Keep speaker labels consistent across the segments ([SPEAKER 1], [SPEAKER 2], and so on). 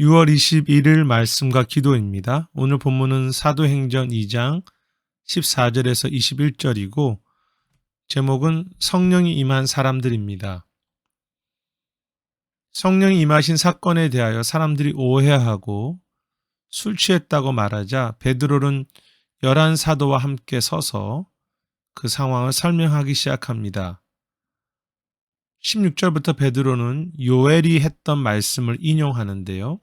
[SPEAKER 1] 6월 21일 말씀과 기도입니다. 오늘 본문은 사도행전 2장 14절에서 21절이고 제목은 성령이 임한 사람들입니다. 성령이 임하신 사건에 대하여 사람들이 오해하고 술 취했다고 말하자 베드로는 11사도와 함께 서서 그 상황을 설명하기 시작합니다. 16절부터 베드로는 요엘이 했던 말씀을 인용하는데요.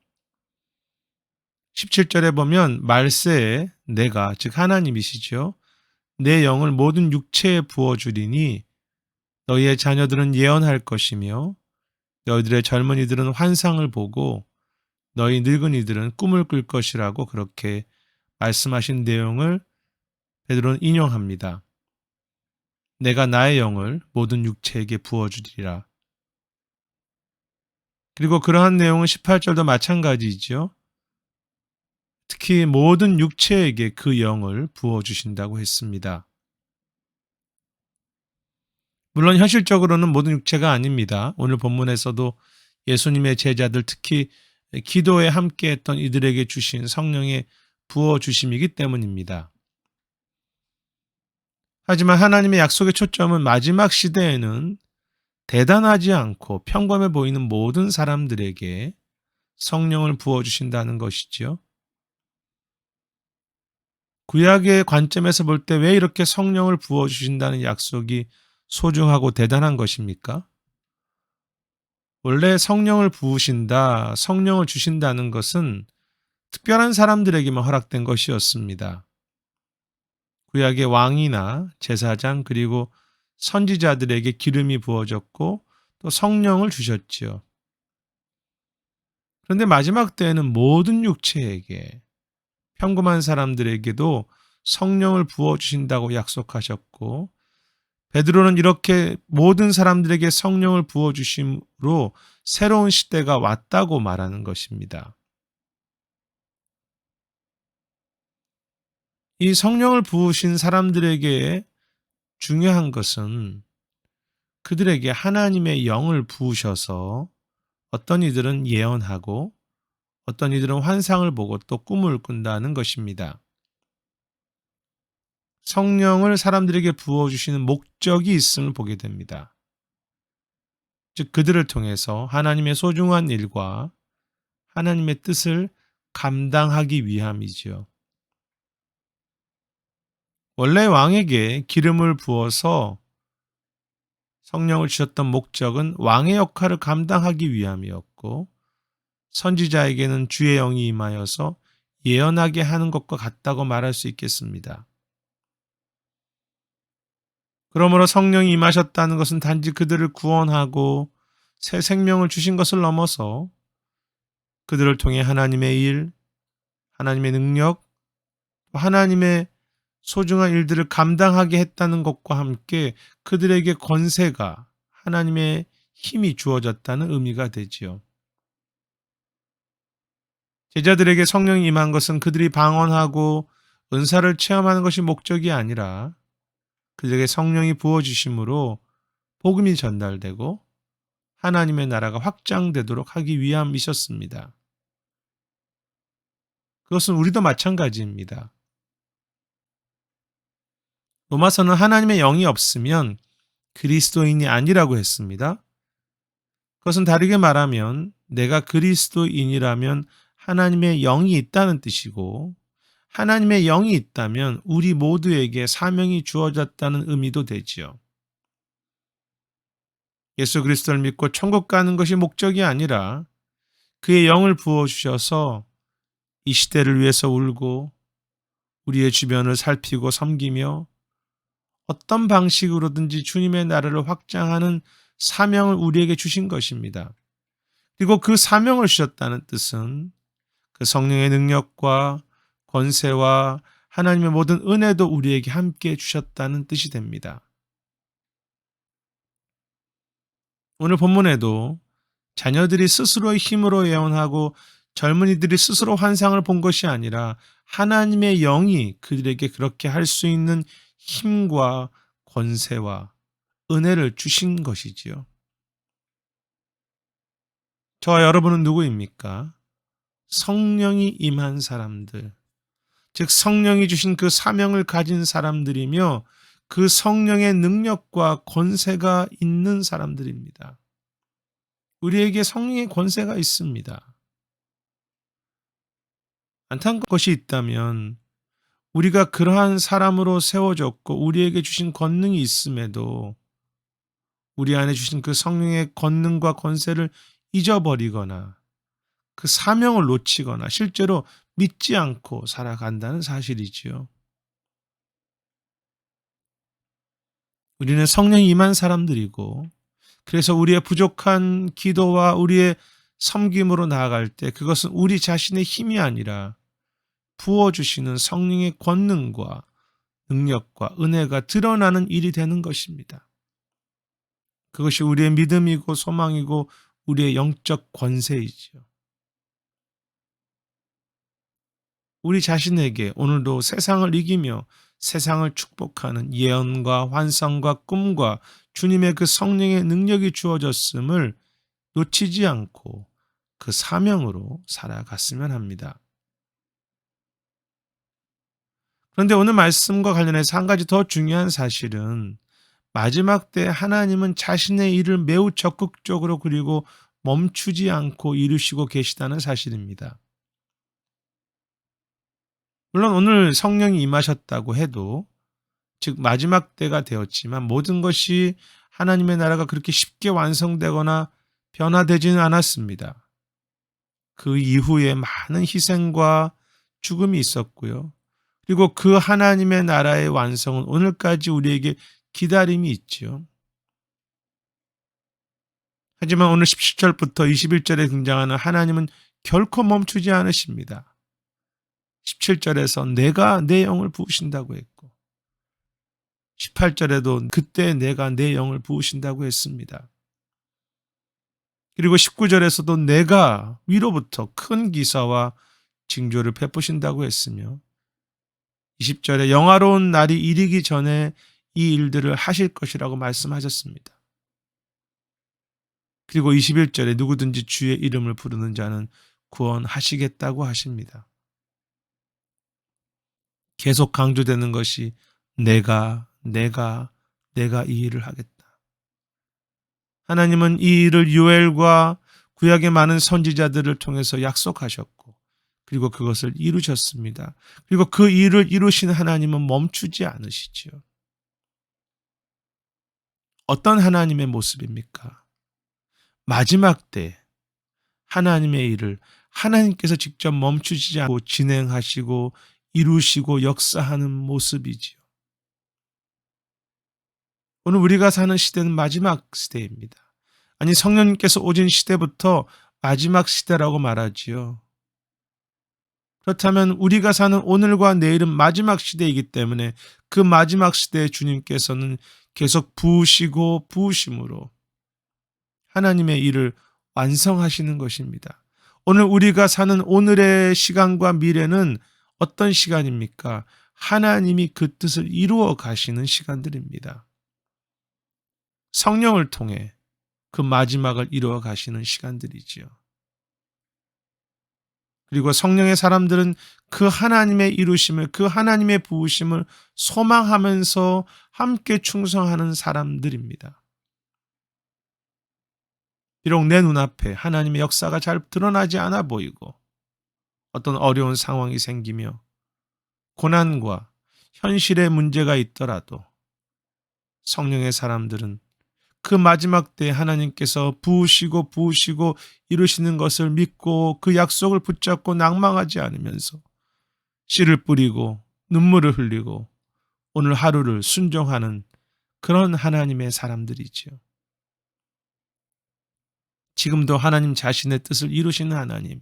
[SPEAKER 1] 17절에 보면 말세에 내가 즉 하나님이시죠. 내 영을 모든 육체에 부어주리니 너희의 자녀들은 예언할 것이며 너희들의 젊은이들은 환상을 보고 너희 늙은이들은 꿈을 꿀 것이라고 그렇게 말씀하신 내용을 베드로는 인용합니다. 내가 나의 영을 모든 육체에게 부어주리라. 그리고 그러한 내용은 18절도 마찬가지죠. 특히 모든 육체에게 그 영을 부어주신다고 했습니다. 물론 현실적으로는 모든 육체가 아닙니다. 오늘 본문에서도 예수님의 제자들 특히 기도에 함께했던 이들에게 주신 성령의 부어주심이기 때문입니다. 하지만 하나님의 약속의 초점은 마지막 시대에는 대단하지 않고 평범해 보이는 모든 사람들에게 성령을 부어주신다는 것이지요. 구약의 관점에서 볼 때 왜 이렇게 성령을 부어주신다는 약속이 소중하고 대단한 것입니까? 원래 성령을 부으신다, 성령을 주신다는 것은 특별한 사람들에게만 허락된 것이었습니다. 구약의 왕이나 제사장 그리고 선지자들에게 기름이 부어졌고 또 성령을 주셨지요. 그런데 마지막 때에는 모든 육체에게 평범한 사람들에게도 성령을 부어주신다고 약속하셨고 베드로는 이렇게 모든 사람들에게 성령을 부어주심으로 새로운 시대가 왔다고 말하는 것입니다. 이 성령을 부으신 사람들에게 중요한 것은 그들에게 하나님의 영을 부으셔서 어떤 이들은 예언하고 어떤 이들은 환상을 보고 또 꿈을 꾼다는 것입니다. 성령을 사람들에게 부어주시는 목적이 있음을 보게 됩니다. 즉 그들을 통해서 하나님의 소중한 일과 하나님의 뜻을 감당하기 위함이지요. 원래 왕에게 기름을 부어서 성령을 주셨던 목적은 왕의 역할을 감당하기 위함이었고 선지자에게는 주의 영이 임하여서 예언하게 하는 것과 같다고 말할 수 있겠습니다. 그러므로 성령이 임하셨다는 것은 단지 그들을 구원하고 새 생명을 주신 것을 넘어서 그들을 통해 하나님의 일, 하나님의 능력, 하나님의 소중한 일들을 감당하게 했다는 것과 함께 그들에게 권세가 하나님의 힘이 주어졌다는 의미가 되지요. 제자들에게 성령이 임한 것은 그들이 방언하고 은사를 체험하는 것이 목적이 아니라 그들에게 성령이 부어주심으로 복음이 전달되고 하나님의 나라가 확장되도록 하기 위함이셨습니다. 그것은 우리도 마찬가지입니다. 로마서는 하나님의 영이 없으면 그리스도인이 아니라고 했습니다. 그것은 다르게 말하면 내가 그리스도인이라면 하나님의 영이 있다는 뜻이고 하나님의 영이 있다면 우리 모두에게 사명이 주어졌다는 의미도 되지요. 예수 그리스도를 믿고 천국 가는 것이 목적이 아니라 그의 영을 부어주셔서 이 시대를 위해서 울고 우리의 주변을 살피고 섬기며 어떤 방식으로든지 주님의 나라를 확장하는 사명을 우리에게 주신 것입니다. 그리고 그 사명을 주셨다는 뜻은 그 성령의 능력과 권세와 하나님의 모든 은혜도 우리에게 함께 주셨다는 뜻이 됩니다. 오늘 본문에도 자녀들이 스스로의 힘으로 예언하고 젊은이들이 스스로 환상을 본 것이 아니라 하나님의 영이 그들에게 그렇게 할 수 있는 힘과 권세와 은혜를 주신 것이지요. 저와 여러분은 누구입니까? 성령이 임한 사람들, 즉 성령이 주신 그 사명을 가진 사람들이며 그 성령의 능력과 권세가 있는 사람들입니다. 우리에게 성령의 권세가 있습니다. 안타까운 것이 있다면 우리가 그러한 사람으로 세워졌고 우리에게 주신 권능이 있음에도 우리 안에 주신 그 성령의 권능과 권세를 잊어버리거나 그 사명을 놓치거나 실제로 믿지 않고 살아간다는 사실이지요. 우리는 성령이 임한 사람들이고 그래서 우리의 부족한 기도와 우리의 섬김으로 나아갈 때 그것은 우리 자신의 힘이 아니라 부어주시는 성령의 권능과 능력과 은혜가 드러나는 일이 되는 것입니다. 그것이 우리의 믿음이고 소망이고 우리의 영적 권세이지요. 우리 자신에게 오늘도 세상을 이기며 세상을 축복하는 예언과 환상과 꿈과 주님의 그 성령의 능력이 주어졌음을 놓치지 않고 그 사명으로 살아갔으면 합니다. 그런데 오늘 말씀과 관련해서 한 가지 더 중요한 사실은 마지막 때 하나님은 자신의 일을 매우 적극적으로 그리고 멈추지 않고 이루시고 계시다는 사실입니다. 물론 오늘 성령이 임하셨다고 해도 즉 마지막 때가 되었지만 모든 것이 하나님의 나라가 그렇게 쉽게 완성되거나 변화되지는 않았습니다. 그 이후에 많은 희생과 죽음이 있었고요. 그리고 그 하나님의 나라의 완성은 오늘까지 우리에게 기다림이 있지요. 하지만 오늘 17절부터 21절에 등장하는 하나님은 결코 멈추지 않으십니다. 17절에서 내가 내 영을 부으신다고 했고 18절에도 그때 내가 내 영을 부으신다고 했습니다. 그리고 19절에서도 내가 위로부터 큰 기사와 징조를 베푸신다고 했으며 20절에 영화로운 날이 이르기 전에 이 일들을 하실 것이라고 말씀하셨습니다. 그리고 21절에 누구든지 주의 이름을 부르는 자는 구원하시겠다고 하십니다. 계속 강조되는 것이 내가 이 일을 하겠다. 하나님은 이 일을 요엘과 구약의 많은 선지자들을 통해서 약속하셨고 그리고 그것을 이루셨습니다. 그리고 그 일을 이루신 하나님은 멈추지 않으시지요. 어떤 하나님의 모습입니까? 마지막 때 하나님의 일을 하나님께서 직접 멈추지 않고 진행하시고 이루시고 역사하는 모습이지요. 오늘 우리가 사는 시대는 마지막 시대입니다. 아니 성령님께서 오신 시대부터 마지막 시대라고 말하지요. 그렇다면 우리가 사는 오늘과 내일은 마지막 시대이기 때문에 그 마지막 시대에 주님께서는 계속 부으시고 부으심으로 하나님의 일을 완성하시는 것입니다. 오늘 우리가 사는 오늘의 시간과 미래는 어떤 시간입니까? 하나님이 그 뜻을 이루어 가시는 시간들입니다. 성령을 통해 그 마지막을 이루어 가시는 시간들이지요. 그리고 성령의 사람들은 그 하나님의 이루심을, 그 하나님의 부으심을 소망하면서 함께 충성하는 사람들입니다. 비록 내 눈앞에 하나님의 역사가 잘 드러나지 않아 보이고 어떤 어려운 상황이 생기며 고난과 현실의 문제가 있더라도 성령의 사람들은 그 마지막 때 하나님께서 부으시고 이루시는 것을 믿고 그 약속을 붙잡고 낭망하지 않으면서 씨를 뿌리고 눈물을 흘리고 오늘 하루를 순종하는 그런 하나님의 사람들이지요. 지금도 하나님 자신의 뜻을 이루시는 하나님,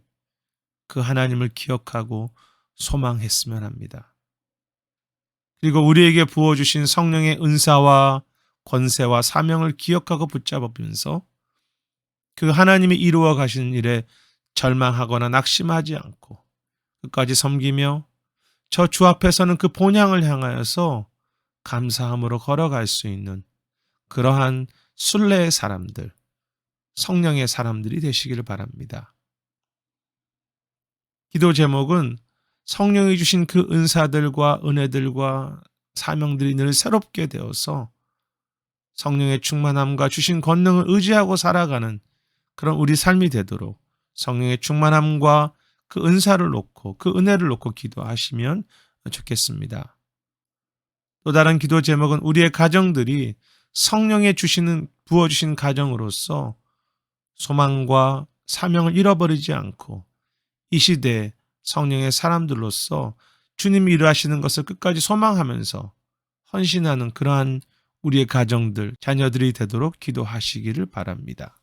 [SPEAKER 1] 그 하나님을 기억하고 소망했으면 합니다. 그리고 우리에게 부어주신 성령의 은사와 권세와 사명을 기억하고 붙잡으면서 그 하나님이 이루어 가시는 일에 절망하거나 낙심하지 않고 끝까지 섬기며 저 주 앞에서는 그 본향을 향하여서 감사함으로 걸어갈 수 있는 그러한 순례의 사람들, 성령의 사람들이 되시기를 바랍니다. 기도 제목은 성령이 주신 그 은사들과 은혜들과 사명들이 늘 새롭게 되어서 성령의 충만함과 주신 권능을 의지하고 살아가는 그런 우리 삶이 되도록 성령의 충만함과 그 은사를 놓고 그 은혜를 놓고 기도하시면 좋겠습니다. 또 다른 기도 제목은 우리의 가정들이 성령의 부어주신 가정으로서 소망과 사명을 잃어버리지 않고 이 시대에 성령의 사람들로서 주님이 일하시는 것을 끝까지 소망하면서 헌신하는 그러한 우리의 가정들, 자녀들이 되도록 기도하시기를 바랍니다.